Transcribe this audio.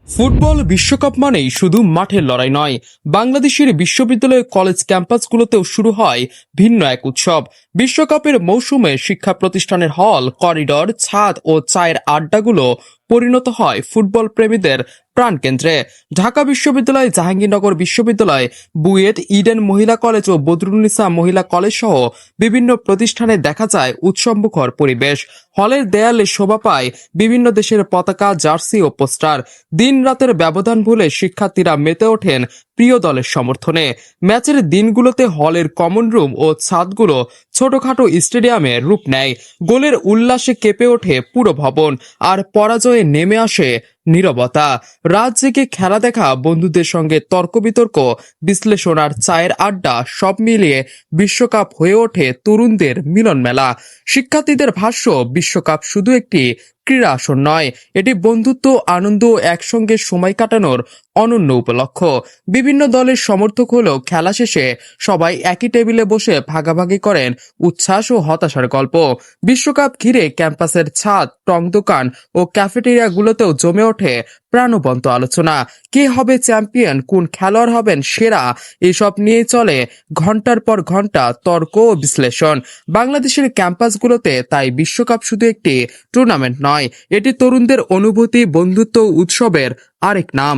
Football বিশ্বকাপ মানেই শুধু মাঠের লড়াই নয়, বাংলাদেশের বিশ্ববিদ্যালয় কলেজ ক্যাম্পাসগুলোতেও শুরু হয় ভিন্ন এক উৎসব। বিশ্বকাপের মৌসুমে শিক্ষা প্রতিষ্ঠানের হল, করিডর, ছাদ ও চায়ের আড্ডাগুলো পরিণত হয় ফুটবল প্রেমীদের প্রাণকেন্দ্রে। ঢাকা বিশ্ববিদ্যালয়, জাহাঙ্গীরনগর বিশ্ববিদ্যালয়, বুয়েট, ইডেন মহিলা কলেজ ও বদরুন্নিসা মহিলা কলেজ সহ বিভিন্ন প্রতিষ্ঠানে দেখা যায় উৎসবমুখর পরিবেশ। হলের দেয়ালে শোভা পায় বিভিন্ন দেশের পতাকা, জার্সি ও পোস্টার। দিন রাতের ব্যবধান ভুলে শিক্ষার্থীরা মেতে ওঠেন প্রিয় দলের সমর্থনে। ম্যাচের দিনগুলোতে হলের কমন রুম ও ছাদগুলো ছোটখাটো স্টেডিয়ামে রূপ নেয়। গোলের উল্লাসে কেঁপে ওঠে পুরো ভবন, আর পরাজয়ে নেমে আসে নীরবতা। রাত জেগে খেলা দেখা, বন্ধুদের সঙ্গে তর্ক বিতর্ক, বিশ্লেষণ আর চায়ের আড্ডা সব মিলিয়ে বিশ্বকাপ হয়ে ওঠে তরুণদের মিলন মেলা। শিক্ষার্থীদের ভাষ্য, বিশ্বকাপ শুধু একটি ক্রীড়া আসর নয়, এটি বন্ধুত্ব, আনন্দ ও একসঙ্গে সময় কাটানোর অনন্য উপলক্ষ। বিভিন্ন দলের সমর্থক হলেও খেলা শেষে সবাই একই টেবিলে বসে ভাগাভাগি করেন উচ্ছ্বাস ও হতাশার গল্প। বিশ্বকাপ ঘিরে ক্যাম্পাসের ছাদ, টং দোকান ও ক্যাফেটেরিয়াগুলোতেও জমে ওঠে প্রাণবন্ত আলোচনা। কে হবে চ্যাম্পিয়ন, কোন খেলোয়াড় হবেন সেরা, এসব নিয়ে চলে ঘন্টার পর ঘন্টা তর্ক ও বিশ্লেষণ। বাংলাদেশের ক্যাম্পাসগুলোতে তাই বিশ্বকাপ শুধু একটি টুর্নামেন্ট নয়, এটি তরুণদের অনুভূতি, বন্ধুত্ব ও উৎসবের আরেক নাম।